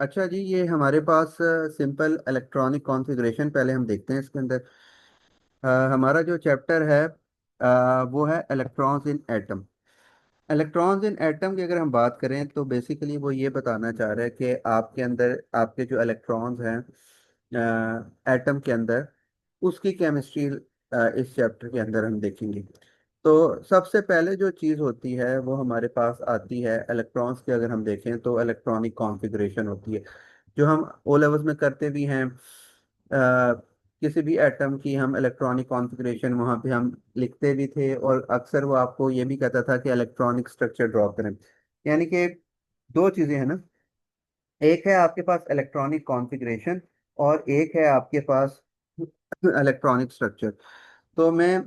अच्छा जी, ये हमारे पास सिंपल इलेक्ट्रॉनिक कॉन्फ़िगरेशन पहले हम देखते हैं इसके अंदर। हमारा जो चैप्टर है वो है electrons in atom. Electrons in atom की अगर हम बात करें तो बेसिकली वो ये बताना चाह रहे हैं कि आपके अंदर आपके जो इलेक्ट्रॉन्स हैं एटम के अंदर, उसकी केमिस्ट्री इस चैप्टर के अंदर हम देखेंगे। तो सबसे पहले जो चीज़ होती है वो हमारे पास आती है इलेक्ट्रॉन्स की। अगर हम देखें तो इलेक्ट्रॉनिक कॉन्फ़िगरेशन होती है जो हम ओ लेवल्स में करते भी हैं। किसी भी एटम की हम इलेक्ट्रॉनिक कॉन्फ़िगरेशन वहाँ पे हम लिखते भी थे, और अक्सर वो आपको ये भी कहता था कि इलेक्ट्रॉनिक स्ट्रक्चर ड्रॉ करें। यानी कि दो चीज़ें हैं ना, एक है आपके पास इलेक्ट्रॉनिक कॉन्फ़िगरेशन और एक है आपके पास इलेक्ट्रॉनिक स्ट्रक्चर। तो मैं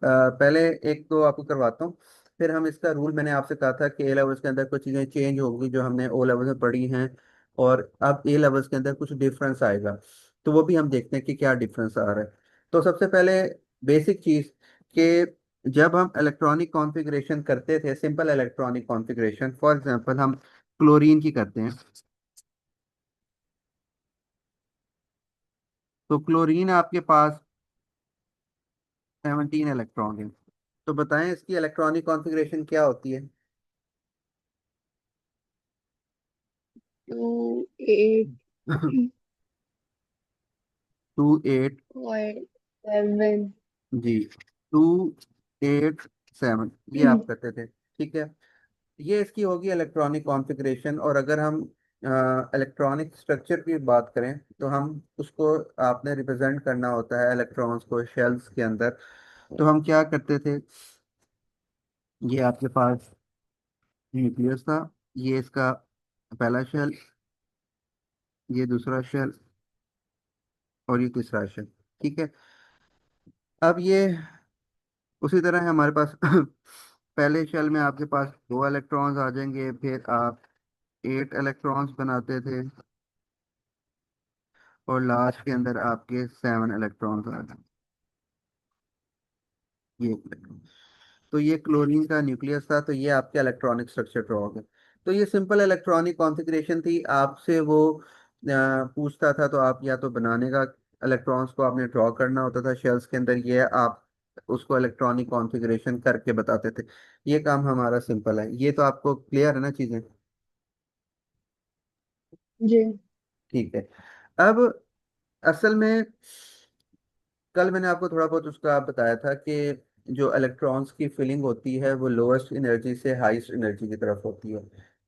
पहले एक दो आपको करवाता हूँ, फिर हम इसका रूल, मैंने आपसे कहा था कि ए लेवल्स के अंदर कुछ चीज़ें चेंज होंगी जो हमने ओ लेवल्स में पढ़ी हैं, और अब ए लेवल्स के अंदर कुछ डिफरेंस आएगा। तो वो भी हम देखते हैं कि क्या डिफरेंस आ रहा है। तो सबसे पहले बेसिक चीज़ कि जब हम इलेक्ट्रॉनिक कॉन्फ़िगरेशन करते थे, simple electronic configuration, for example हम क्लोरीन की करते हैं। तो क्लोरीन आपके पास 17 इलेक्ट्रॉन है। तो बताएं इसकी इलेक्ट्रॉनिक कॉन्फ़िगरेशन क्या होती है। 2, 8 2, 8। और 7। जी, 2, 8, 7 ये आप करते थे, ठीक है। ये इसकी होगी इलेक्ट्रॉनिक कॉन्फ़िगरेशन। और अगर हम इलेक्ट्रॉनिक स्ट्रक्चर की बात करें तो हम उसको, आपने रिप्रेजेंट करना होता है इलेक्ट्रॉन्स को शेल्स के अंदर। तो हम क्या करते थे, ये आपके पास न्यूक्लियस था, ये इसका पहला शेल, ये दूसरा शेल, और ये तीसरा शेल, ठीक है। अब ये उसी तरह है हमारे पास पहले शेल में आपके पास 2 इलेक्ट्रॉन्स आ जाएंगे, फिर आप 8 इलेक्ट्रॉन्स बनाते थे, और लास्ट के अंदर आपके 7 इलेक्ट्रॉन्स आ जाएंगे, ये electron। तो ये क्लोरीन का न्यूक्लियस था, तो ये आपके इलेक्ट्रॉनिक स्ट्रक्चर ड्रॉ हो गए। तो ये सिंपल इलेक्ट्रॉनिक कॉन्फ़िगरेशन थी। आपसे वो पूछता था तो आप या तो बनाने का, इलेक्ट्रॉन्स को आपने ड्रॉ करना होता था शेल्स के अंदर, ये आप उसको इलेक्ट्रॉनिक कॉन्फ़िगरेशन करके बताते थे। ये काम हमारा सिंपल है। ये तो आपको क्लियर है ना चीज़ें। जी। ठीक है। अब असल में कल मैंने आपको थोड़ा बहुत उसका बताया था कि जो इलेक्ट्रॉन्स की फिलिंग होती है वो लोएस्ट एनर्जी से हाईएस्ट एनर्जी की तरफ होती है।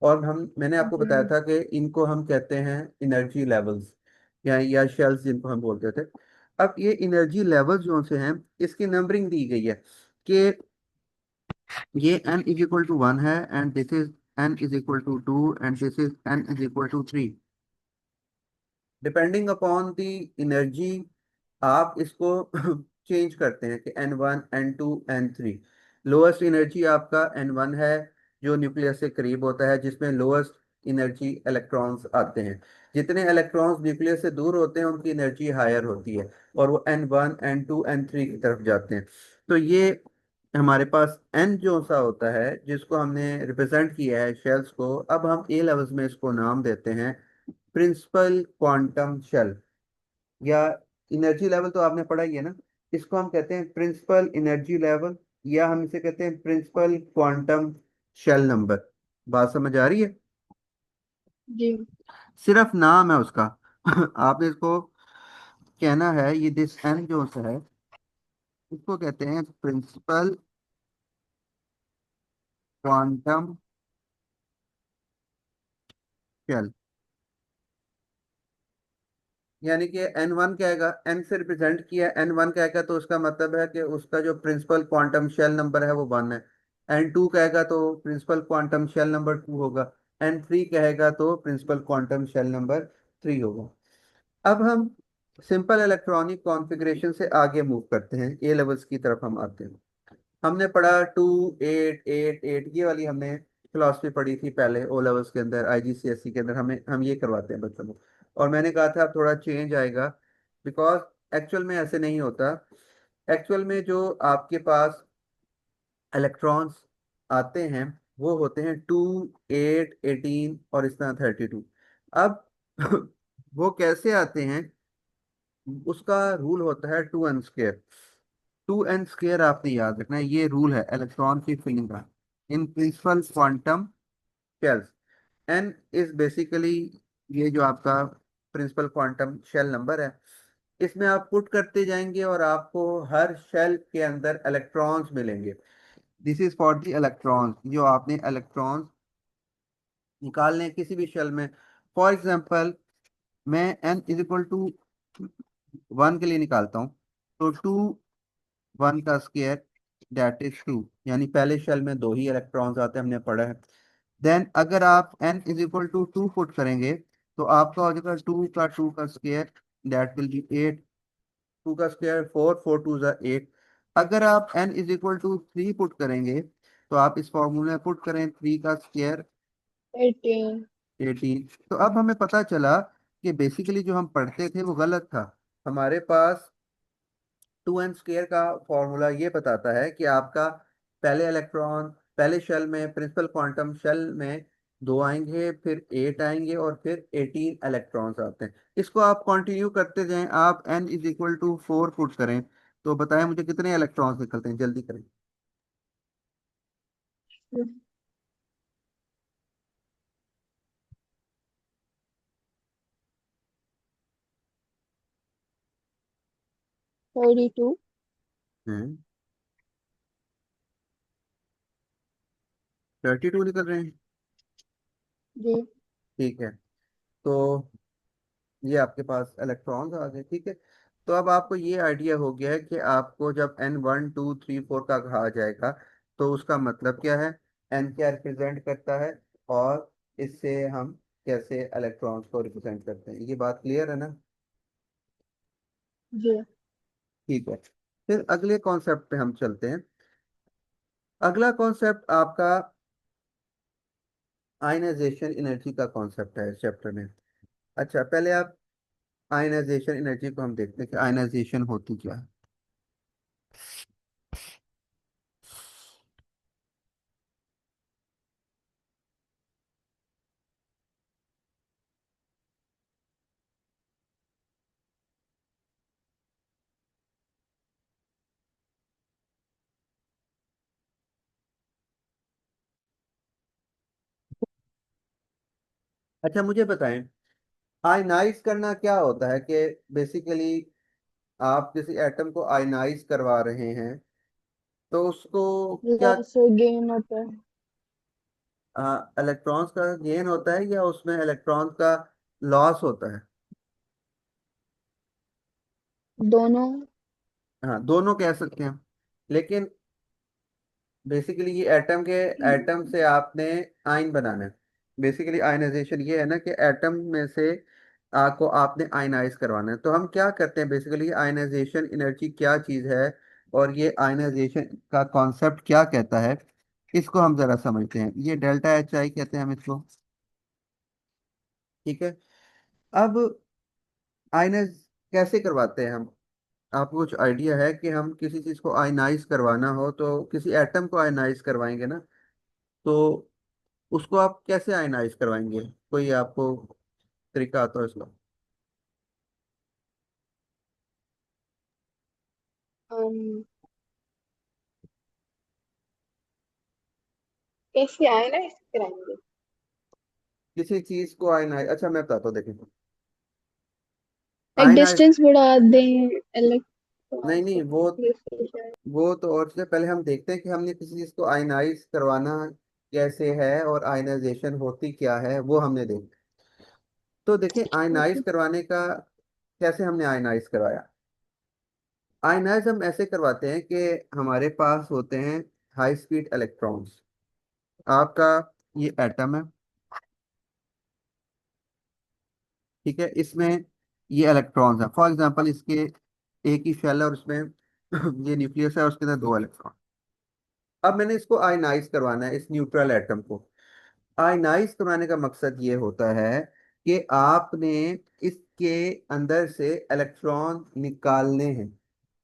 और मैंने आपको बताया जी। था कि इनको हम कहते हैं एनर्जी लेवल्स, या शेल्स जिनको हम बोलते थे। अब ये एनर्जी लेवल्स जो से हैं, इसकी नंबरिंग दी गई है कि ये n = 1 है, and this is n = 2, and this is n = 3। Depending upon the energy आप इसको चेंज करते हैं कि n1, n2, n3। Lowest energy आपका n1 है, जो न्यूक्लियस से करीब होता है, जिसमें लोएस्ट एनर्जी इलेक्ट्रॉन्स आते हैं। जितने इलेक्ट्रॉन्स न्यूक्लियस से दूर होते हैं उनकी एनर्जी हायर होती है, और वो n1, n2, n3 की तरफ जाते हैं। तो ये हमारे पास n जो सा होता है, जिसको हमने रिप्रेजेंट किया है शेल्स को, अब हम ए लेवल्स में इसको नाम देते हैं प्रिंसिपल क्वांटम शेल, या एनर्जी लेवल। तो आपने पढ़ा ही है ना, इसको हम कहते हैं प्रिंसिपल एनर्जी लेवल, या हम इसे कहते हैं प्रिंसिपल क्वांटम शेल नंबर। बात समझ आ रही है। जी। सिर्फ नाम है उसका आपने इसको कहना है, ये दिस एन जो सा है, इसको कहते हैं प्रिंसिपल क्वांटम शेल। यानी कि n1 कहेगा, n से रिप्रेजेंट किया, n1 कहेगा तो उसका मतलब है कि उसका जो प्रिंसिपल क्वांटम शेल नंबर है वो 1 है। n2 कहेगा तो प्रिंसिपल क्वांटम शेल नंबर 2 होगा। n3 कहेगा तो प्रिंसिपल क्वांटम शेल नंबर 3 होगा। अब हम सिंपल इलेक्ट्रॉनिक कॉन्फ़िगरेशन से आगे मूव करते हैं, ए लेवल्स की तरफ हम आते हैं। हमने पढ़ा 2, 8, 8, 8, ये वाली हमने फिलोसफी पढ़ी थी पहले ओ लेवल्स के अंदर, आईजीसीएसई के अंदर हमें हम ये करवाते हैं बच्चों को। और मैंने कहा था अब थोड़ा चेंज आएगा, बिकॉज एक्चुअल में ऐसे नहीं होता। एक्चुअल में जो आपके पास इलेक्ट्रॉन्स आते हैं वो होते हैं 2, 8, 18 और इस तरह 32। अब वो कैसे आते हैं, उसका रूल होता है 2n²। 2n² आपने याद रखना है, ये रूल है इलेक्ट्रॉन की फिलिंग का in principal quantum shells. N is basically ये जो आपका प्रिंसिपल क्वांटम शेल नंबर है, इसमें आप पुट करते जाएंगे और आपको हर शेल के अंदर इलेक्ट्रॉन्स मिलेंगे। This is for the electrons, जो आपने इलेक्ट्रॉन्स निकालने हैं किसी भी शेल में। फॉर एग्जांपल, मैं n इज इक्वल टू 1 के लिए निकालता हूँ, तो 1 का स्क्वायर दैट इज 2, यानी पहले शेल में दो ही इलेक्ट्रॉन्स आते हैं, हमने पढ़ा है। देन अगर आप n is equal to 2 put करेंगे, तो आपका हो जाएगा 2 का स्क्वायर दैट विल बी 8। 2 का स्क्वायर 4, 4 2 8। अगर आप n is equal to 3 put करेंगे, तो आप इस फॉर्मूले में पुट करें 3 का स्क्वायर 18। 18। तो अब हमें पता चला कि बेसिकली जो हम पढ़ते थे वो गलत था। हमारे पास 2n² का फॉर्मूला ये बताता है कि आपका पहले इलेक्ट्रॉन पहले शेल में, प्रिंसिपल क्वांटम शेल में दो आएंगे, फिर 8 आएंगे और फिर 18 इलेक्ट्रॉन्स आते हैं। इसको आप कंटिन्यू करते जाएं, आप n is equal to 4 put करें, तो बताएं मुझे कितने इलेक्ट्रॉन्स निकलते हैं, जल्दी करें। 32। हम्म, 32 निकल रहे हैं। जी। ठीक है, तो ये आपके पास इलेक्ट्रॉन्स आ गए। ठीक है, तो अब आपको ये आइडिया हो गया है कि आपको जब n 1 2 3 4 का कहा जाएगा, तो उसका मतलब क्या है, n क्या रिप्रेजेंट करता है, और इससे हम कैसे इलेक्ट्रॉन्स को रिप्रेजेंट करते हैं। ये बात क्लियर है ना? जी। ठीक है, फिर अगले कॉन्सेप्ट पे हम चलते हैं। अगला कॉन्सेप्ट आपका आयनाइजेशन एनर्जी का कॉन्सेप्ट है इस चैप्टर में। अच्छा, पहले आप आयनाइजेशन एनर्जी को हम देखते हैं कि आयनाइजेशन होती क्या है। अच्छा, मुझे बताएं, आयनाइज करना क्या होता है, कि बेसिकली आप किसी एटम को आयनाइज करवा रहे हैं, तो उसको क्या लॉस गेन होता है। इलेक्ट्रॉन्स का गेन होता है या उसमें इलेक्ट्रॉन्स का लॉस होता है? दोनों। हाँ, दोनों कह सकते हैं, लेकिन बेसिकली ये एटम के एटम से आपने आयन बनाना है। बेसिकली आयनाइजेशन ये है ना कि एटम में से को आपने आयनाइज करवाना है। तो हम क्या करते हैं, बेसिकली आयनाइजेशन एनर्जी क्या चीज़ है, और ये आयनाइजेशन का कॉन्सेप्ट क्या कहता है, इसको हम जरा समझते हैं। ये डेल्टा एच आई कहते हैं हम इसको। ठीक है, अब आयनाइज कैसे करवाते हैं हम? आपको कुछ आइडिया है कि हम किसी चीज़ को आयनाइज करवाना हो तो किसी एटम को आयनाइज करवाएंगे ना, तो उसको आप कैसे आयनाइज करवाएंगे? कोई आपको तरीका आता है इसका? हम कैसे आयनाइज कराएंगे? किसी चीज को आयनाइज, अच्छा मैं बताता हूँ, देखिए। एक आयनाइज, डिस्टेंस बढ़ा दें इलेक्ट्रॉन नहीं नहीं, को। वो जैसे शायद। वो तो, और से पहले हम देखते हैं कि हमने किसी चीज को आयनाइज करवाना कैसे है और आयनाइजेशन होती क्या है, वो हमने देखा। तो देखिए, आयनाइज ओके। करवाने का कैसे हमने आयनाइज करवाया। आयनाइज हम ऐसे करवाते हैं कि हमारे पास होते हैं हाई स्पीड इलेक्ट्रॉन्स। आपका ये एटम है, ठीक है, इसमें ये इलेक्ट्रॉन्स हैं। फॉर एग्जांपल, इसके एक ही शेल है और उसमें ये न्यूक्लियस है और उसके अंदर दो इलेक्ट्रॉन। अब मैंने इसको आयनाइज करवाना है, इस न्यूट्रल एटम को। आयनाइज करवाने का मकसद ये होता है कि आपने इसके अंदर से इलेक्ट्रॉन निकालने हैं।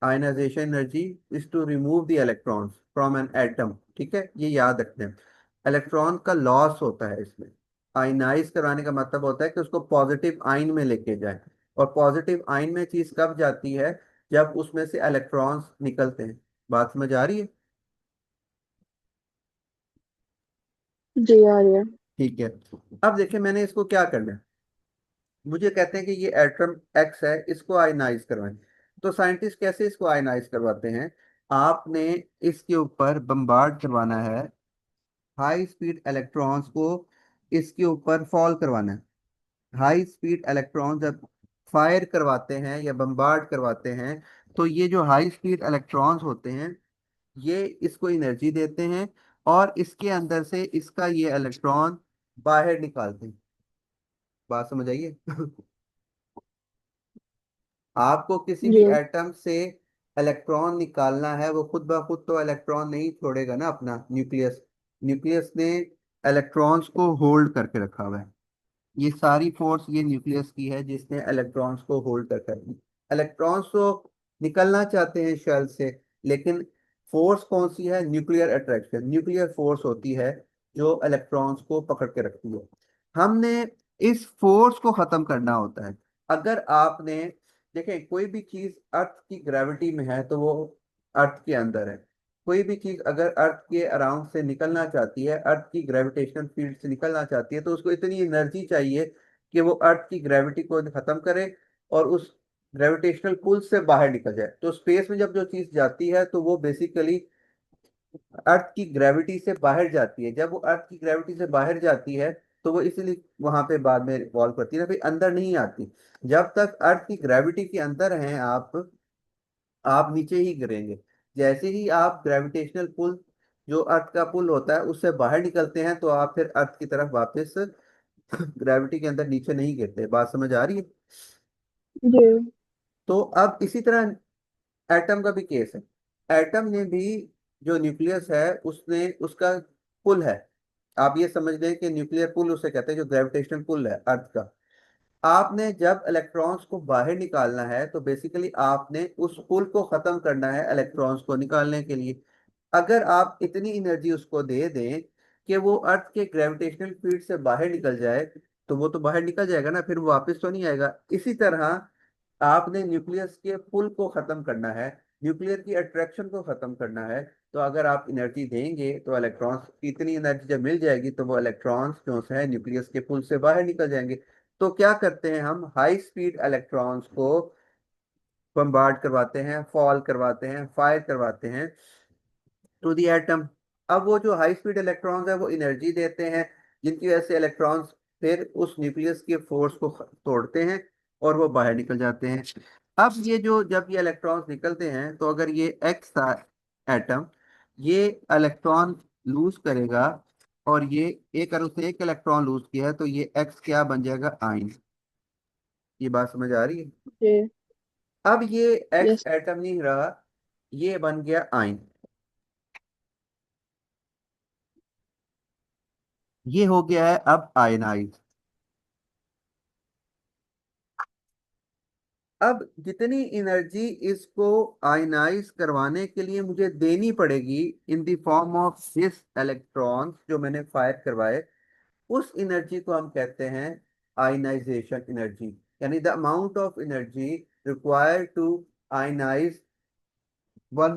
Ionisation energy is to remove the electrons from an atom. ठीक है, ये याद रखते हैं, इलेक्ट्रॉन का लॉस होता है इसमें। आयनाइज कराने का मतलब होता है कि उसको पॉजिटिव आयन में लेके जाए। और पॉजिटिव आयन में चीज कब जाती है, जब उसमें से इलेक्ट्रॉन्स निकलते हैं। बात समझ आ रही है? जी आ रही है। ठीक है। अब देखिए मैंने इसको क्या करना है, मुझे कहते हैं कि ये एटम एक्स है, इसको आयनाइज करवाएं। तो साइंटिस्ट कैसे इसको आयनाइज करवाते हैं, आपने इसके ऊपर बम्बार्ड करवाना है, हाई स्पीड इलेक्ट्रॉन्स को इसके ऊपर फॉल करवाना है। हाई स्पीड इलेक्ट्रॉन जब फायर करवाते हैं या बम्बार्ड करवाते हैं, तो ये जो हाई स्पीड इलेक्ट्रॉन्स होते हैं ये इसको एनर्जी देते हैं, और इसके अंदर से इसका ये इलेक्ट्रॉन बाहर निकालते हैं। बात समझ आइए? आपको किसी भी जी एटम से इलेक्ट्रॉन निकालना है, वो खुद ब खुद तो इलेक्ट्रॉन नहीं छोड़ेगा ना अपना न्यूक्लियस। न्यूक्लियस ने इलेक्ट्रॉन्स को होल्ड करके रखा हुआ है। ये सारी फोर्स ये न्यूक्लियस की है जिसने इलेक्ट्रॉन्स को होल्ड कर कर इलेक्ट्रॉन्स तो निकलना चाहते हैं शेल से, लेकिन फोर्स कौन सी है, न्यूक्लियर अट्रैक्शन, न्यूक्लियर फोर्स होती है जो इलेक्ट्रॉन्स को पकड़ के रखती है। हमने इस फोर्स को खत्म करना होता है। अगर आपने देखें कोई भी चीज अर्थ की ग्रेविटी में है तो वो अर्थ के अंदर है। कोई भी चीज अगर अर्थ के अराउंड से निकलना चाहती है, अर्थ की ग्रेविटेशनल फील्ड से निकलना चाहती है, तो उसको इतनी एनर्जी चाहिए कि वो अर्थ की ग्रेविटी को खत्म करे और उस ग्रेविटेशनल पुल से बाहर निकल जाए। तो स्पेस में जब जो चीज जाती है तो वो बेसिकली अर्थ की ग्रेविटी से बाहर जाती है। जब वो अर्थ की ग्रेविटी से बाहर जाती है तो वो इसीलिए वहां पे बाद में रिवॉल्व करती है ना, फिर अंदर नहीं आती। जब तक अर्थ की ग्रेविटी के अंदर हैं आप नीचे ही गिरेंगे। जैसे ही आप ग्रेविटेशनल पुल, जो अर्थ का पुल होता है, उससे बाहर निकलते हैं तो आप फिर अर्थ की तरफ वापस ग्रेविटी के अंदर नीचे नहीं गिरते। बात समझ आ रही है? जी तो अब इसी तरह एटम का भी केस है। एटम ने भी जो न्यूक्लियस है उसने उसका पुल है। आप ये समझ लें कि न्यूक्लियर पुल उसे कहते हैं, जो ग्रेविटेशनल पुल है अर्थ का। आपने जब इलेक्ट्रॉन्स को बाहर निकालना है तो बेसिकली आपने उस पुल को खत्म करना है इलेक्ट्रॉन्स को निकालने के लिए। अगर आप इतनी एनर्जी उसको दे दें कि वो अर्थ के ग्रेविटेशनल फील्ड से बाहर निकल जाए, तो वो तो बाहर निकल जाएगा ना, फिर वो वापस तो नहीं आएगा। इसी तरह आपने न्यूक्लियस के पुल को खत्म करना है, न्यूक्लियर की अट्रैक्शन को खत्म करना है। तो अगर आप एनर्जी देंगे तो इलेक्ट्रॉन्स, इतनी एनर्जी जब मिल जाएगी तो वो इलेक्ट्रॉन्स जो है न्यूक्लियस के पुल से बाहर निकल जाएंगे। तो क्या करते हैं, हम हाई स्पीड इलेक्ट्रॉन्स को बम्बार्ड करवाते हैं, फॉल करवाते हैं, फायर करवाते हैं टू दी एटम। अब वो जो हाई स्पीड इलेक्ट्रॉन्स है वो एनर्जी देते हैं, जिनकी वजह से इलेक्ट्रॉन्स फिर उस न्यूक्लियस के फोर्स को तोड़ते हैं और वो बाहर निकल जाते हैं। अब ये जो जब ये इलेक्ट्रॉन्स निकलते हैं तो अगर ये एक्स था एटम, ये इलेक्ट्रॉन लूज करेगा, और ये एक, अगर उसने एक इलेक्ट्रॉन लूज किया है तो ये एक्स क्या बन जाएगा, आइन। ये बात समझ आ रही है? जी अब ये एक्स यस। एटम नहीं रहा, ये बन गया आइन। ये हो गया है अब आयनाइज। अब जितनी एनर्जी इसको आयनाइज करवाने के लिए मुझे देनी पड़ेगी in the form of this electrons जो मैंने फायर करवाए, उस एनर्जी को हम कहते हैं आयनाइजेशन एनर्जी। यानी the amount of energy required to ionise 1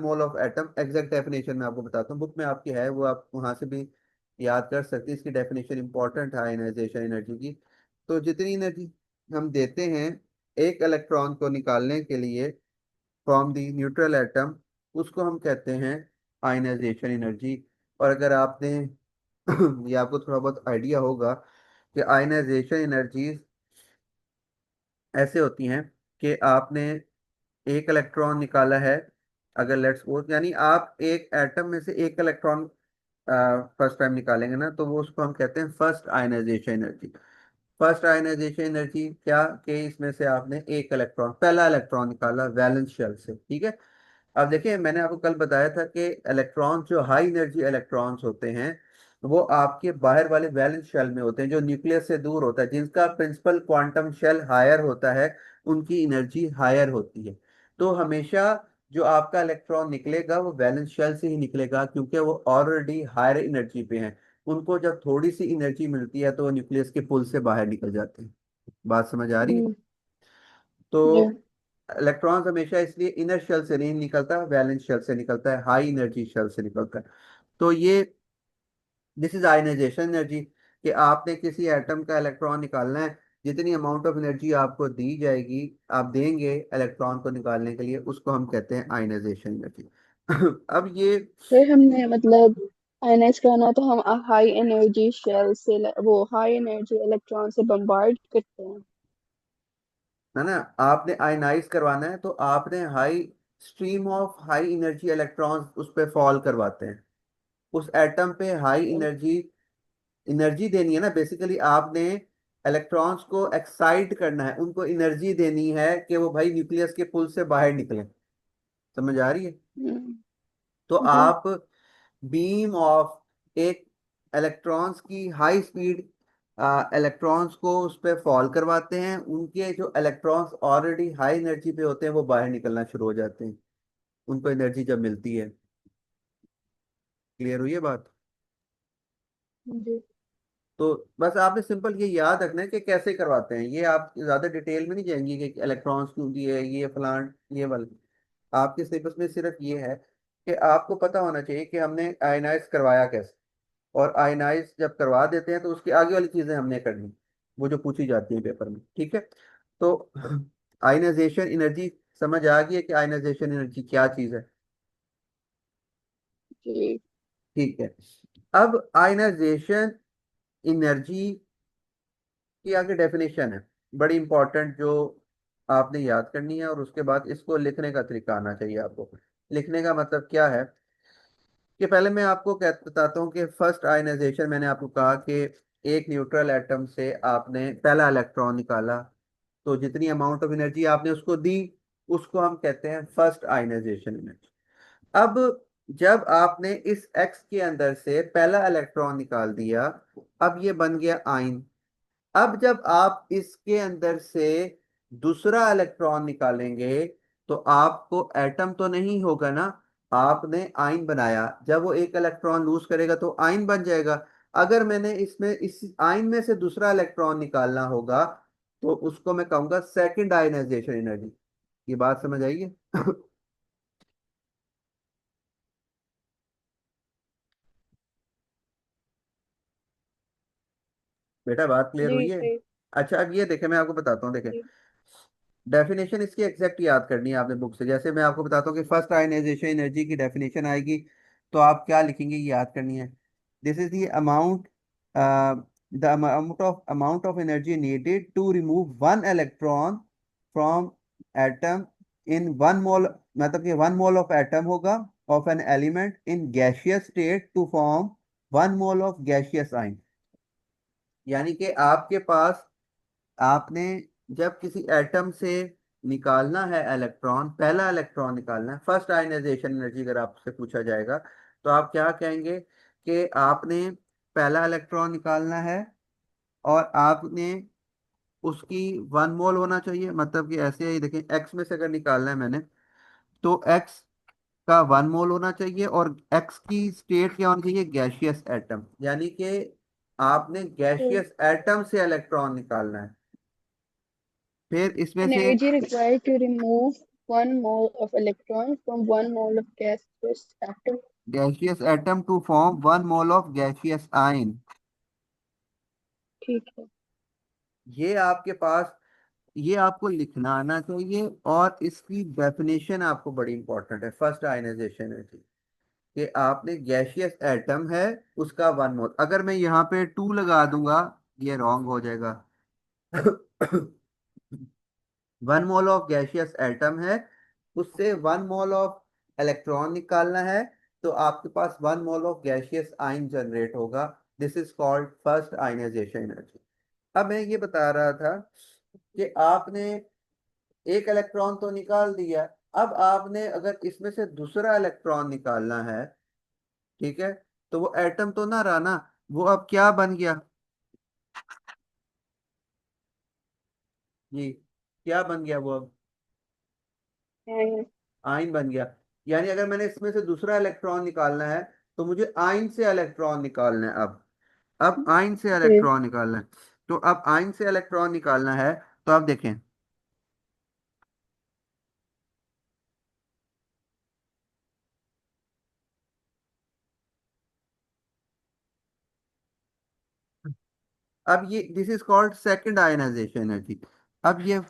mole of atom. Exact definition मैं आपको बताता हूँ, बुक में आपकी है, वो आप वहां से भी याद कर सकते हैं। इसकी डेफिनेशन इंपॉर्टेंट है आयनाइजेशन एनर्जी की। तो जितनी एनर्जी हम देते हैं एक इलेक्ट्रॉन को निकालने के लिए फ्रॉम द न्यूट्रल एटम, उसको हम कहते हैं आयनाइजेशन एनर्जी। और अगर आपने ये आपको थोड़ा बहुत आइडिया होगा कि आयनाइजेशन एनर्जीज ऐसे होती हैं कि आपने एक इलेक्ट्रॉन निकाला है, अगर लेट्स सपोज, यानी आप एक एटम में से एक इलेक्ट्रॉन फर्स्ट टाइम निकालेंगे ना, तो वो उसको हम कहते हैं first ionization energy. First ionization energy क्या, कि इसमें से आपने एक इलेक्ट्रॉन, पहला इलेक्ट्रॉन निकाला वैलेंस शेल से, ठीक है। अब देखिए मैंने आपको कल बताया था कि इलेक्ट्रॉन जो हाई एनर्जी इलेक्ट्रॉन्स होते हैं वो आपके बाहर वाले वैलेंस शेल में होते हैं, जो न्यूक्लियस से दूर होता है, जिनका प्रिंसिपल क्वांटम शेल हायर होता है, उनकी एनर्जी हायर होती है। तो हमेशा जो आपका इलेक्ट्रॉन निकलेगा वो वैलेंस शेल से ही निकलेगा, क्योंकि वो ऑलरेडी हायर एनर्जी पे है। उनको जब थोड़ी सी एनर्जी मिलती है तो वो न्यूक्लियस के पुल से बाहर निकल जाते हैं। बात समझ आ रही है? हम्म। तो जी। इलेक्ट्रॉन्स हमेशा इसलिए इनर शेल से नहीं निकलता, वैलेंस शेल से निकलता है, हाई एनर्जी शेल से निकलता है। तो ये दिस इज आयनाइजेशन एनर्जी, कि आपने किसी एटम का इलेक्ट्रॉन निकालना है, जितनी अमाउंट ऑफ एनर्जी आपको दी जाएगी, आप देंगे इलेक्ट्रॉन को निकालने के लिए, उसको हम कहते हैं आयनाइजेशन एनर्जी। अब ये फिर हमने मतलब आयनाइज करना तो हम हाई एनर्जी शेल से वो हाई एनर्जी इलेक्ट्रॉन से बम्बार्ड करते हैं। है ना, आपने आयनाइज करवाना है तो आपने high stream of high energy electrons उस पर फॉल करवाते हैं, उस एटम पे हाई एनर्जी एनर्जी देनी है ना, बेसिकली आपने इलेक्ट्रॉन्स को एक्साइट करना है, उनको एनर्जी देनी है कि वो भाई न्यूक्लियस के पुल से बाहर निकले। समझ आ रही है? तो जी। आप बीम ऑफ एक इलेक्ट्रॉन्स की हाई स्पीड इलेक्ट्रॉन्स को उस पर फॉल करवाते हैं, उनके जो इलेक्ट्रॉन्स ऑलरेडी हाई एनर्जी पे होते हैं वो बाहर निकलना शुरू हो जाते हैं, उनको एनर्जी जब मिलती है। क्लियर हुई है बात? जी। तो बस आपने सिंपल ये याद रखना है कि कैसे करवाते हैं, ये आप ज्यादा डिटेल में नहीं जाएंगे कि इलेक्ट्रॉन्स क्यों दिए, ये फलान ये वाला। आपके सिलेबस में सिर्फ ये है कि आपको पता होना चाहिए कि हमने आयनाइज करवाया कैसे, और आयनाइज जब करवा देते हैं तो उसकी आगे वाली चीजें हमने करनी, वो जो पूछी जाती है पेपर में। ठीक है? तो आयनाइजेशन एनर्जी समझ आ गई है कि आयनाइजेशन एनर्जी क्या चीज है? जी। ठीक है। अब आयनाइजेशन एनर्जी की आगे डेफिनेशन है, बड़ी इंपॉर्टेंट, जो आपने याद करनी है, और उसके बाद इसको लिखने का तरीका आना चाहिए आपको। लिखने का मतलब क्या है, कि पहले मैं आपको बताता हूँ कि फर्स्ट आयनाइजेशन, मैंने आपको कहा कि एक न्यूट्रल एटम से आपने पहला इलेक्ट्रॉन निकाला, तो जितनी अमाउंट ऑफ एनर्जी आपने उसको दी, उसको हम कहते हैं फर्स्ट आयनाइजेशन एनर्जी। अब जब आपने इस एक्स के अंदर से पहला इलेक्ट्रॉन निकाल दिया, अब ये बन गया आयन। अब जब आप इसके अंदर से दूसरा इलेक्ट्रॉन निकालेंगे तो आपको एटम तो नहीं होगा ना, आपने आयन बनाया, जब वो एक इलेक्ट्रॉन लूज करेगा तो आयन बन जाएगा। अगर मैंने इसमें इस आयन में से दूसरा इलेक्ट्रॉन निकालना होगा तो उसको मैं कहूंगा सेकंड आयनाइजेशन एनर्जी। ये बात समझ आई है? बेटा बात क्लियर जी। हुई है? जी। अच्छा, अब ये देखें, मैं आपको बताता हूँ, देखें, जी। डेफिनेशन इसकी एग्जैक्ट याद करनी है आपने बुक से। जैसे मैं आपको बताता हूँ कि फर्स्ट आयनाइजेशन एनर्जी की डेफिनेशन आएगी, तो आप क्या लिखेंगे ये याद करनी है। This is the amount, the amount of energy needed to remove one electron from atom in one mole, मतलब कि वन मोल ऑफ एटम होगा of an element in gaseous state to form one mole of gaseous ion. यानी कि आपके पास, आपने जब किसी atom से निकालना है इलेक्ट्रॉन, पहला इलेक्ट्रॉन निकालना है, फर्स्ट आयनाइजेशन एनर्जी अगर आपसे पूछा जाएगा, तो आप क्या कहेंगे कि आपने पहला इलेक्ट्रॉन निकालना है, और आपने उसकी वन मोल होना चाहिए, मतलब कि ऐसे ही देखें, एक्स में से अगर निकालना है मैंने, तो एक्स का वन मोल होना चाहिए, और एक्स की स्टेट क्या होनी चाहिए, गैसियस एटम, यानी कि आपने तो गैसियस एटम से इलेक्ट्रॉन निकालना है। फिर इसमें से energy required to remove 1 mole of electron from 1 mole of gaseous atom। Gaseous atom to form one mole of gaseous ion. ठीक है। ये आपके पास, ये आपको लिखना आना चाहिए, और इसकी डेफिनेशन आपको बड़ी इंपॉर्टेंट है, फर्स्ट आयनाइजेशन एनर्जी, कि आपने गैसियस एटम है, उसका वन मोल, अगर मैं यहाँ पे टू लगा दूंगा ये रॉन्ग हो जाएगा। One mole of gaseous atom है, उससे वन मोल ऑफ इलेक्ट्रॉन निकालना है, तो आपके पास one mole of gaseous ion generate होगा। This is called first ionization energy. अब मैं ये बता रहा था कि आपने एक इलेक्ट्रॉन तो निकाल दिया, अब आपने अगर इसमें से दूसरा इलेक्ट्रॉन निकालना है, ठीक है, तो वो एटम तो ना रहा ना, वो अब क्या बन गया जी, क्या बन गया वो अब? And आयन बन गया। यानी अगर मैंने इसमें से दूसरा इलेक्ट्रॉन निकालना है तो मुझे आयन से इलेक्ट्रॉन निकालना है अब। अब आयन से जी। इलेक्ट्रॉन निकालना है। तो अब आयन से इलेक्ट्रॉन निकालना है, तो अब देखें, अब ये this is called second ionisation energy. अब ये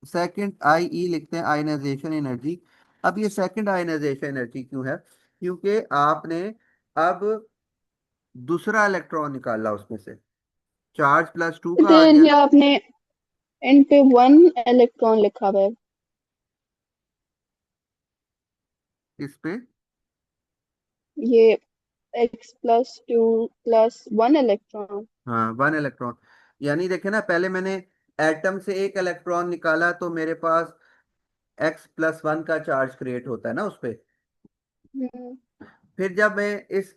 सेकंड आई ई लिखते हैं, आयनाइजेशन एनर्जी। अब ये सेकंड आयनाइजेशन एनर्जी क्यों है? क्योंकि आपने अब दूसरा इलेक्ट्रॉन निकाला उसमें से, चार्ज प्लस 2 का आ फिर गया ये आपने इन पे 1 इलेक्ट्रॉन लिखा हुआ है। इस पे। ये x+2+1 इलेक्ट्रॉन। हाँ, 1 इलेक्ट्रॉन। यानी देखे ना, पहले मैंने एटम से एक इलेक्ट्रॉन निकाला तो मेरे पास X+1 का चार्ज क्रिएट होता है ना उस पे। हम्म। फिर जब मैं इस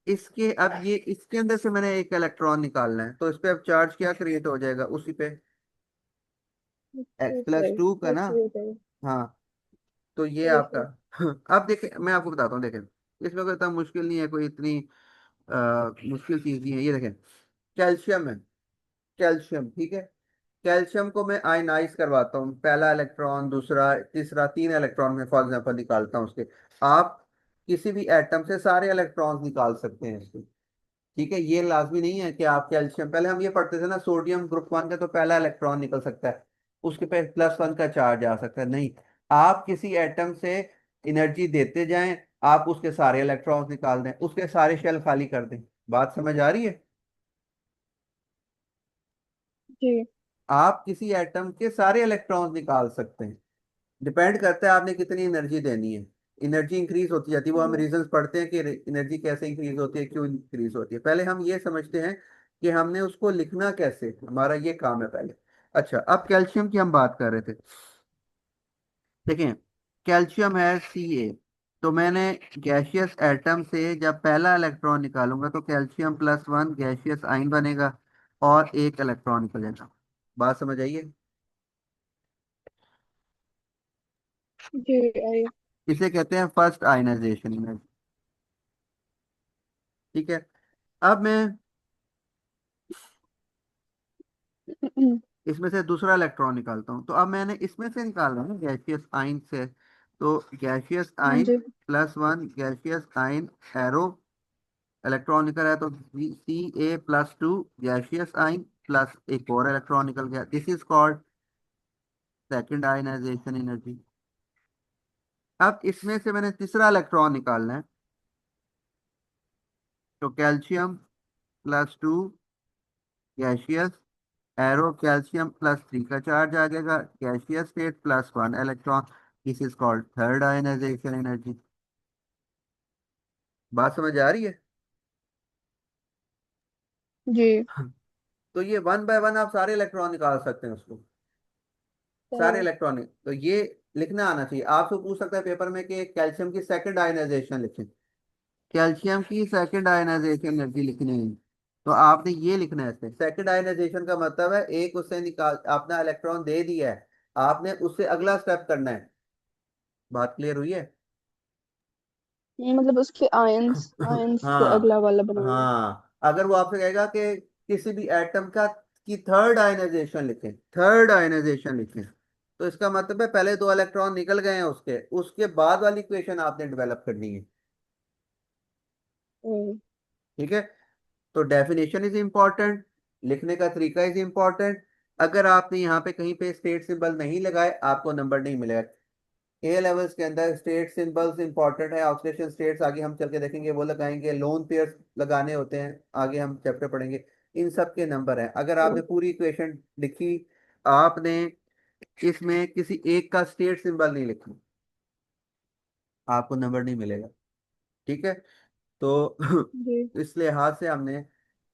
इसके अब ये इसके अंदर से मैंने एक इलेक्ट्रॉन निकालना है, तो इस पे अब चार्ज क्या क्रिएट हो जाएगा उसी पे, एक्स ऊपर प्लस टू का ना। ऐसे हो जाएगा। हाँ, तो ये जी आपका जी। अब देखें, मैं आपको बताता हूँ, देखें इसमें कोई इतना मुश्किल नहीं है, कोई इतनी मुश्किल चीज नहीं है। ये देखें, कैल्शियम है, कैल्शियम, ठीक है। कैल्शियम को मैं आयनाइज करवाता हूँ, पहला इलेक्ट्रॉन, दूसरा, तीसरा, 3 इलेक्ट्रॉन में फॉर एग्जांपल निकालता हूँ उसके। आप किसी भी एटम से सारे इलेक्ट्रॉन्स निकाल सकते हैं इसके, ठीक है। ये लाजमी नहीं है कि आप कैल्शियम, पहले हम ये पढ़ते थे ना, सोडियम ग्रुप 1 का तो पहला इलेक्ट्रॉन निकल सकता है, उसके पे +1 का चार्ज आ सकता है, नहीं। आप किसी एटम से एनर्जी देते जाएं, आप उसके सारे इलेक्ट्रॉन्स निकाल दें, उसके सारे शेल खाली कर दें। बात समझ आ रही है? जी। आप किसी एटम के सारे इलेक्ट्रॉन्स निकाल सकते हैं, डिपेंड करता है आपने कितनी एनर्जी देनी है। एनर्जी इंक्रीज होती जाती है, वो हम जी रीजंस पढ़ते हैं कि एनर्जी कैसे इंक्रीज होती है, क्यों इंक्रीज होती है। पहले हम ये समझते हैं कि हमने उसको लिखना कैसे, हमारा ये काम है पहले। अच्छा, अब कैल्शियम की हम बात कर रहे थे। देखें, कैल्शियम है Ca, तो मैंने गैसियस एटम से जब पहला इलेक्ट्रॉन निकालूंगा तो कैल्शियम +1 गैसियस आयन बनेगा और एक इलेक्ट्रॉन निकलेगा। बात समझ आइए? जी। आई। इसे कहते हैं फर्स्ट आयनाइजेशन, ठीक है। अब मैं इसमें से दूसरा इलेक्ट्रॉन निकालता हूँ, तो अब मैंने इसमें से निकाला ना गैसियस आयन से, तो गैसियस हाँ आयन जी। +1 गैसियस आयन एरो, इलेक्ट्रॉन निकल आया तो Ca+2 गैसियस आयन प्लस एक और इलेक्ट्रॉन निकल गया, this is called second ionisation energy. अब इसमें से मैंने तीसरा इलेक्ट्रॉन निकालना है, तो कैल्शियम +2 गैसियस एरो, कैल्शियम +3 का चार्ज आ जाएगा, gaseous state +1 electron, this is called third ionisation energy. बात समझ आ रही है? जी। तो ये 1 बाय 1 आप सारे इलेक्ट्रॉन निकाल सकते हैं उसको, सारे सही। इलेक्ट्रॉन। तो ये लिखना आना चाहिए। आपसे पूछ सकता है पेपर में कि कैल्शियम की सेकंड आयनाइजेशन लिखें, कैल्शियम की सेकंड आयनाइजेशन एनर्जी लिखनी है, तो आपने ये लिखना है। इसमें सेकंड आयनाइजेशन का मतलब है एक उससे निकाल, आपने इलेक्ट्रॉन दे दिया है, आपने उससे अगला स्टेप करना है। बात क्लियर हुई है? ये मतलब उसके आयंस आयंस से अगला हाँ, वाला बनाना। हाँ, अगर वो आपसे कहेगा कि किसी भी एटम का की थर्ड आयनाइजेशन लिखें, थर्ड आयनाइजेशन लिखें, तो इसका मतलब है पहले 2 इलेक्ट्रॉन निकल गए हैं उसके, उसके बाद वाली इक्वेशन आपने डेवलप करनी है, हम्म। ठीक है। तो डेफिनेशन इज इम्पोर्टेंट, लिखने का तरीका इज इम्पोर्टेंट। अगर आपने यहाँ पे कहीं पे स्टेट सिंबल नहीं लगाए, आपको नंबर नहीं मिलेगा। ए लेवल्स के अंदर स्टेट सिंबल्स इंपॉर्टेंट है, ऑक्सीडेशन स्टेट्स आगे हम चल के देखेंगे, वो लगाएंगे, लोन पेयर्स लगाने होते हैं, आगे हम चैप्टर पढ़ेंगे। इन सब के नंबर हैं। अगर आपने पूरी इक्वेशन लिखी, आपने इसमें किसी एक का स्टेट सिंबल नहीं लिखा, आपको नंबर नहीं मिलेगा, ठीक है। तो जी। इस लिहाज से हमने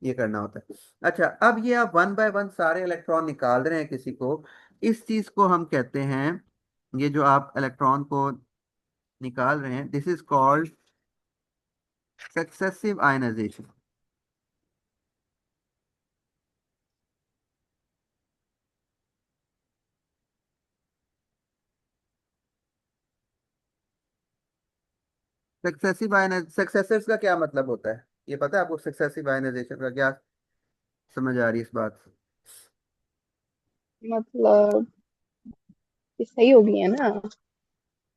ये करना होता है। अच्छा, अब ये आप 1 बाय 1 सारे इलेक्ट्रॉन निकाल रहे हैं किसी को, इस चीज को हम कहते हैं, ये जो आप इलेक्ट्रॉन को निकाल रहे हैं, this is called successive ionisation. Successive ionise, successive का क्या मतलब होता है? ये पता है आपको सक्सेसिव आयनाइजेशन का क्या समझ आ रही है इस बात से? मतलब ये सही हो गई है ना?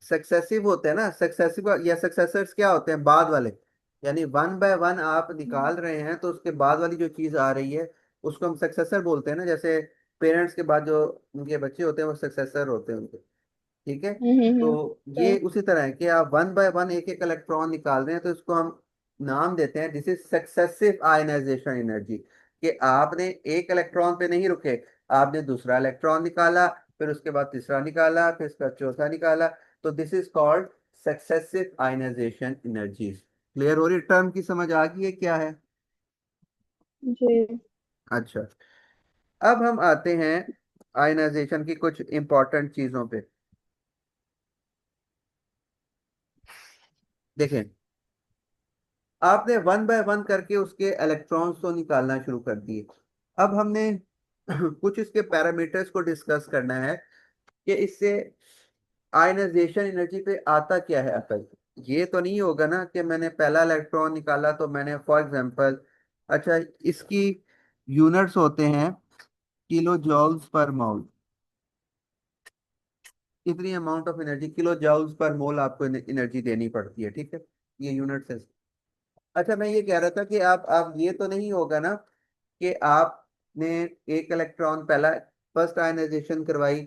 सक्सेसिव होते हैं ना, सक्सेसिव या सक्सेसर्स क्या होते हैं, बाद वाले। यानी वन बाय वन आप निकाल रहे हैं तो उसके बाद वाली जो चीज आ रही है उसको हम सक्सेसर बोलते हैं ना। जैसे पेरेंट्स के बाद जो उनके बच्चे होते हैं वो सक्सेसर होते हैं उनके। ठीक है। तो ये तो उसी तरह है कि आप वन बाय वन एक एक इलेक्ट्रॉन निकाल रहे हैं, तो इसको हम नाम देते हैं this is successive ionisation energy. कि आपने एक इलेक्ट्रॉन पे नहीं रुके, आपने दूसरा इलेक्ट्रॉन निकाला, फिर उसके बाद तीसरा निकाला, फिर उसका चौथा निकाला। तो this is called successive ionisation energy. Clear हो रही टर्म की समझ आ गई है क्या है? जी अच्छा, अब हम आते हैं आयनाइजेशन की कुछ इंपॉर्टेंट चीजों पे। देखें, आपने वन बाय वन करके उसके इलेक्ट्रॉन्स तो निकालना शुरू कर दिए। अब हमने कुछ इसके पैरामीटर्स को डिस्कस करना है कि इससे आयनाइजेशन एनर्जी पे आता क्या है असल। ये तो नहीं होगा ना कि मैंने पहला इलेक्ट्रॉन निकाला तो मैंने फॉर एग्जांपल, अच्छा, इसकी यूनिट्स होते हैं किलो जॉल्स पर मोल। इतनी amount of energy kilo joules पर मोल आपको एनर्जी देनी पड़ती है, ठीक है। ये यूनिट्स है। अच्छा, मैं ये कह रहा था कि आप ये तो नहीं होगा ना कि आपने एक इलेक्ट्रॉन पहला फर्स्ट आयनाइजेशन करवाई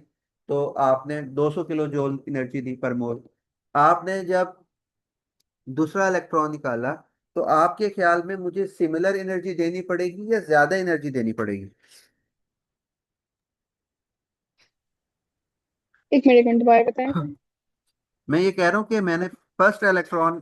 तो आपने 200 किलो जूल एनर्जी दी पर मोल। आपने जब दूसरा इलेक्ट्रॉन निकाला तो आपके ख्याल में मुझे सिमिलर एनर्जी देनी पड़ेगी या ज्यादा एनर्जी देनी पड़ेगी? एक मिनट दोबारा बताएं तो। मैं ये कह रहा हूँ कि मैंने फर्स्ट इलेक्ट्रॉन,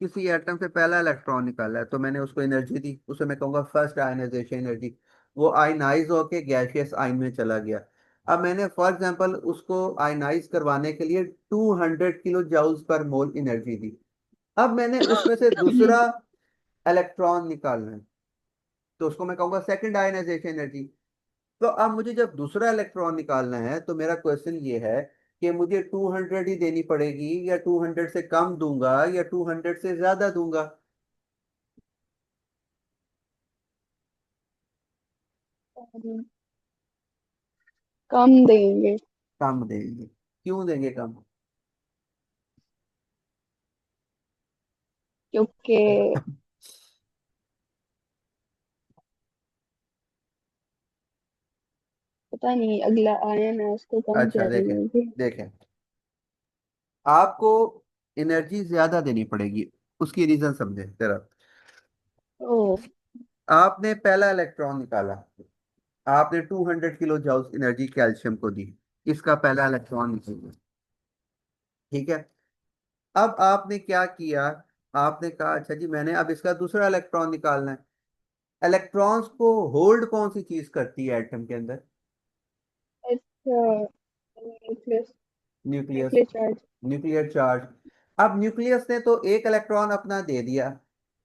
किसी एटम से पहला इलेक्ट्रॉन निकाला है तो मैंने उसको एनर्जी दी, उसे मैं कहूँगा फर्स्ट आयनाइजेशन एनर्जी। वो आयनाइज होके गैसियस आयन में चला गया। अब मैंने फॉर एग्जांपल उसको आयनाइज करवाने के लिए 200 किलो जाउल्स पर मोल एनर्जी दी। अब मैंने उसमें से दूसरा इलेक्ट्रॉन निकालना है तो उसको मैं कहूँगा सेकंड आयनाइजेशन एनर्जी। तो अब मुझे जब दूसरा इलेक्ट्रॉन निकालना है तो मेरा क्वेश्चन ये है कि मुझे 200 ही देनी पड़ेगी या 200 से कम दूंगा या 200 से ज्यादा दूंगा? कम देंगे। कम देंगे। क्यों देंगे कम? क्योंकि पता नहीं अगला आयन है उसको कम अच्छा, देखें, चाहिए। देखें, आपको एनर्जी ज्यादा देनी पड़ेगी। उसकी रीजन समझे जरा। ओ। आपने पहला इलेक्ट्रॉन निकाला, आपने 200 किलो जूल एनर्जी कैल्शियम को दी, इसका पहला इलेक्ट्रॉन निकल गया। ठीक है। अब आपने क्या किया, आपने कहा अच्छा जी मैंने अब इसका दूसरा इलेक्ट्रॉन निकालना है। इलेक्ट्रॉन्स को होल्ड कौन सी चीज करती है एटम के अंदर? अच्छा, nucleus. Nucleus. Nuclear charge. Nuclear charge. अब न्यूक्लियस ने तो एक इलेक्ट्रॉन अपना दे दिया।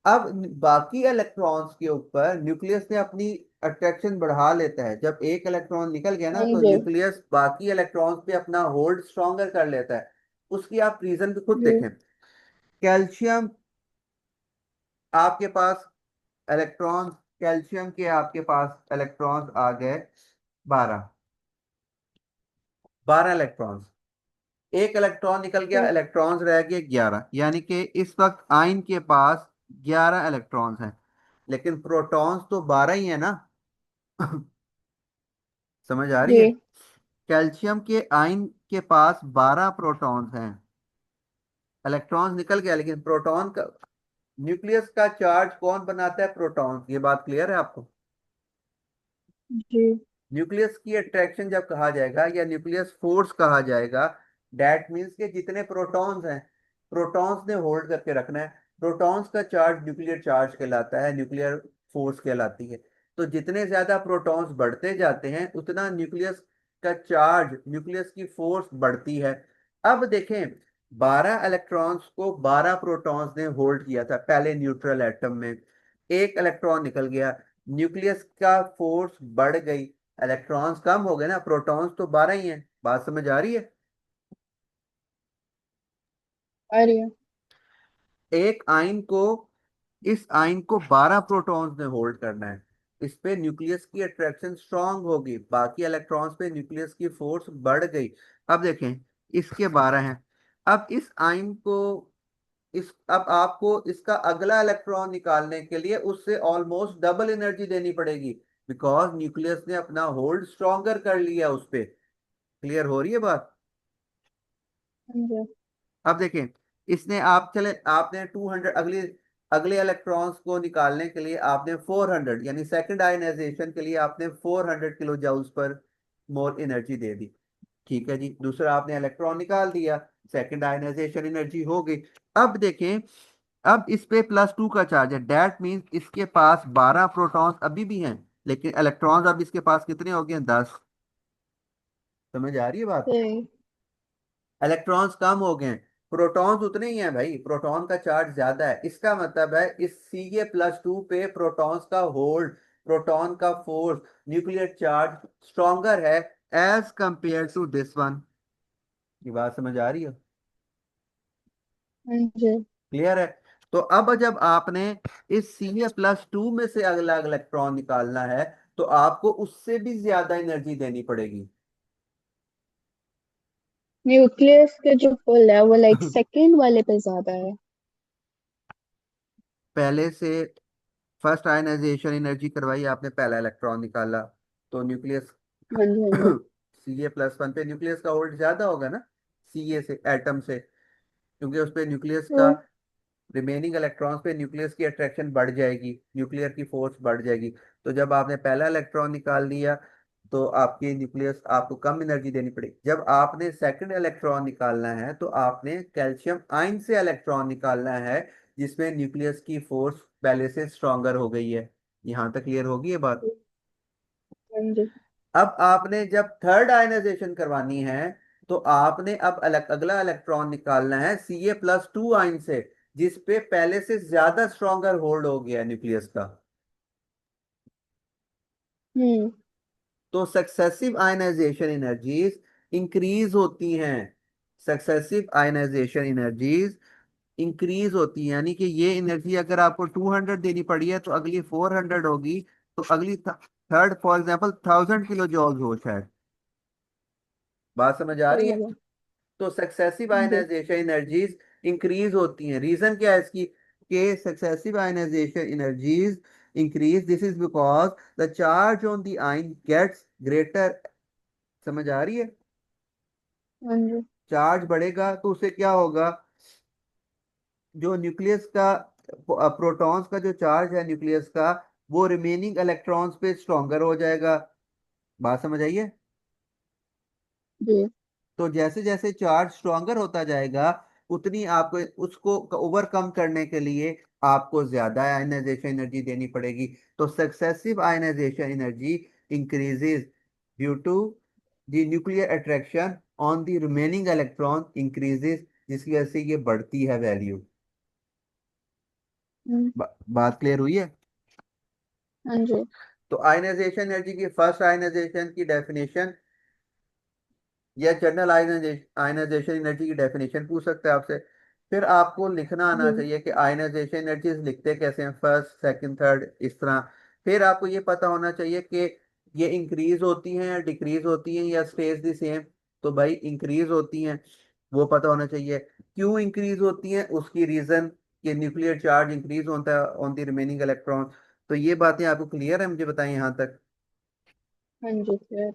अब बाकी इलेक्ट्रॉन्स के ऊपर न्यूक्लियस ने अपनी अट्रैक्शन बढ़ा लेता है। जब एक इलेक्ट्रॉन निकल गया ना हाँ तो जी। न्यूक्लियस बाकी इलेक्ट्रॉन्स पे अपना होल्ड स्ट्रॉन्गर कर लेता है। उसकी आप रीजन भी खुद जी देखें। कैल्शियम, आपके पास इलेक्ट्रॉन्स, कैल्शियम के आपके पास इलेक्ट्रॉन्स आ गए 12। 12 इलेक्ट्रॉन्स। एक इलेक्ट्रॉन निकल गया, जी इलेक्ट्रॉन्स रह गए 11। यानी कि इस वक्त आयन के पास 11 इलेक्ट्रॉन्स हैं। लेकिन प्रोटॉन्स तो 12 ही है ना। समझ आ रही है? जी कैल्शियम के आयन के पास 12 प्रोटॉन्स हैं। इलेक्ट्रॉन्स निकल गया लेकिन प्रोटॉन का, न्यूक्लियस का चार्ज कौन बनाता है? प्रोटॉन। ये बात क्लियर है आपको? जी न्यूक्लियस की अट्रैक्शन जब कहा जाएगा या न्यूक्लियस फोर्स कहा जाएगा, दैट मीन्स के जितने प्रोटॉन्स हैं, प्रोटॉन्स ने होल्ड करके रखना है। प्रोटॉन्स का चार्ज न्यूक्लियर चार्ज कहलाता है, न्यूक्लियर फोर्स कहलाती है। तो जितने ज्यादा प्रोटॉन्स बढ़ते जाते हैं उतना न्यूक्लियस का चार्ज, न्यूक्लियस की फोर्स बढ़ती है। अब देखें, 12 इलेक्ट्रॉन्स को 12 प्रोटॉन्स ने होल्ड किया था पहले न्यूट्रल एटम में। एक इलेक्ट्रॉन निकल गया, न्यूक्लियस का फोर्स बढ़ गई, इलेक्ट्रॉन्स कम हो गए ना, प्रोटॉन्स तो 12 ही हैं। बात समझ आ रही है? आ रही है। एक आयन को इस आयन को 12 प्रोटॉन्स ने होल्ड करना है। इस पे न्यूक्लियस की अट्रैक्शन स्ट्रांग होगी, बाकी इलेक्ट्रॉन्स पे न्यूक्लियस की फोर्स बढ़ गई। अब देखें, इसके 12 हैं। अब इस आयन को, इस अब आपको इसका अगला इलेक्ट्रॉन निकालने के लिए उससे ऑलमोस्ट डबल एनर्जी देनी पड़ेगी, बिकॉज न्यूक्लियस ने अपना होल्ड स्ट्रॉन्गर कर लिया उस पे। क्लियर हो रही है बात? हाँ जी। अब देखें, इसने आप चले आपने 200, अगले अगले इलेक्ट्रॉन्स को निकालने के लिए आपने 400, यानी सेकंड आयनाइजेशन के लिए आपने 400 किलो जूल्स पर मोल एनर्जी दे दी। ठीक है जी, दूसरा आपने इलेक्ट्रॉन निकाल दिया, सेकंड आयनाइजेशन एनर्जी हो गई। अब देखें, अब इस पे +2 का चार्ज है, दैट मीन्स इसके पास 12 प्रोटॉन्स अभी भी हैं, लेकिन इलेक्ट्रॉन्स अब इसके पास कितने हो गए? 10। समझ आ रही है बात? सही। इलेक्ट्रॉन्स कम हो गए हैं, प्रोटॉन्स उतने ही हैं भाई, प्रोटॉन का चार्ज ज्यादा है। इसका मतलब है इस Ca+2 पे प्रोटॉन्स का होल्ड, प्रोटॉन का फोर्स, न्यूक्लियर चार्ज स्ट्रॉन्गर है as compared to this one. ये बात समझ आ रही है? हाँ जी। क्लियर है? तो अब जब आपने इस Ca+2 में से अगला इलेक्ट्रॉन निकालना है, तो आपको उससे भी ज्यादा एनर्जी देनी पड़ेगी। न्यूक्लियस का जो पुल है वो लाइक सेकंड वाले पे ज्यादा है। पहले से फर्स्ट आयनाइजेशन एनर्जी करवाई आपने, पहला इलेक्ट्रॉन निकाला, तो न्यूक्लियस हाँ जी। हाँ जी। Ca+1 पे न्यूक्लियस का होल्ड ज्यादा होगा ना, Ca से, एटम से, क्योंकि उस पे न्यूक्लियस तो का रिमेनिंग इलेक्ट्रॉन्स पे न्यूक्लियस की अट्रैक्शन बढ़ जाएगी, न्यूक्लियर की फोर्स बढ़ जाएगी। तो जब आपने पहला इलेक्ट्रॉन निकाल लिया, तो आपकी न्यूक्लियस आपको कम एनर्जी देनी पड़ेगी। जब आपने सेकंड इलेक्ट्रॉन निकालना है, तो आपने कैल्शियम आयन से इलेक्ट्रॉन निकालना है, जिसमें न्यूक्लियस की फोर्स पहले से स्ट्रांगर हो गई है। यहां तक क्लियर होगी ये बात? हाँ जी। अब आपने जब थर्ड आयनाइजेशन करवानी है, तो आपने अब अगला इलेक्ट्रॉन निकालना है Ca+2 आयन से, जिस पे पहले से ज्यादा स्ट्रॉन्गर होल्ड हो गया न्यूक्लियस का। हम्म। तो सक्सेसिव आयनाइजेशन एनर्जीज इंक्रीज होती हैं, सक्सेसिव आयनाइजेशन एनर्जीज इंक्रीज होती है, यानी कि ये एनर्जी अगर आपको 200 देनी पड़ी है, तो अगली 400 होगी, तो अगली third for example 1000 kilo joules हो शायद। बात समझ आ रही सही है? है। तो सक्सेसिव हाँ जी। आयनाइजेशन एनर्जीज इंक्रीज होती हैं। रीजन क्या है इसकी, कि successive ionisation energies increase, this is because the charge on the ion gets greater. समझ आ रही है? हाँ जी। चार्ज बढ़ेगा तो उससे क्या होगा, जो न्यूक्लियस का, प्रोटॉन्स का जो चार्ज है न्यूक्लियस का, वो रिमेनिंग इलेक्ट्रॉन्स पे स्ट्रॉन्गर हो जाएगा। बात समझ आई है? जी। तो जैसे जैसे चार्ज स्ट्रॉन्गर होता जाएगा, उतनी आपको उसको ओवरकम करने के लिए आपको ज्यादा आयनाइजेशन एनर्जी देनी पड़ेगी। तो successive ionisation energy increases due to the nuclear attraction on the remaining electron increases, जिसकी वजह से ये बढ़ती है वैल्यू। हम्म। बात क्लियर हुई है? हाँ जी। तो आयनाइजेशन एनर्जी की फर्स्ट आयनाइजेशन की डेफिनेशन, या जनरल आयनाइजेशन एनर्जी की डेफिनेशन पूछ सकते हैं आपसे। फिर आपको लिखना आना जी। चाहिए कि आयनाइजेशन एनर्जीज लिखते कैसे हैं, फर्स्ट सेकंड थर्ड इस तरह। फिर आपको ये पता होना चाहिए कि ये इंक्रीज होती हैं या डिक्रीज होती हैं या स्टेज द सेम। तो भाई इंक्रीज होती हैं, वो पता होना चाहिए। क्यों इंक्रीज होती हैं, उसकी रीजन, कि न्यूक्लियर चार्ज इंक्रीज होता है ऑन द रिमेनिंग इलेक्ट्रॉन। तो ये बातें आपको क्लियर है, मुझे बताएं यहाँ तक। हाँ जी सर।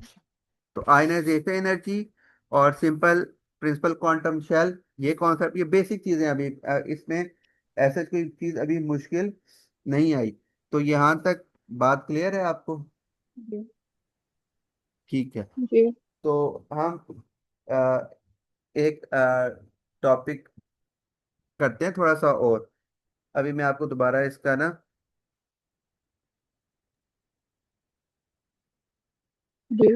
तो आयनाइजेशन एनर्जी और सिंपल प्रिंसिपल क्वांटम शेल, ये कॉन्सेप्ट, ये बेसिक चीजें अभी इसमें ऐसा कोई चीज अभी मुश्किल नहीं आई। तो यहाँ तक बात क्लियर है आपको? जी। ठीक है। जी। तो हम अ, एक टॉपिक करते हैं थोड़ा सा और। अभी मैं आपको दोबारा इसका ना, जी।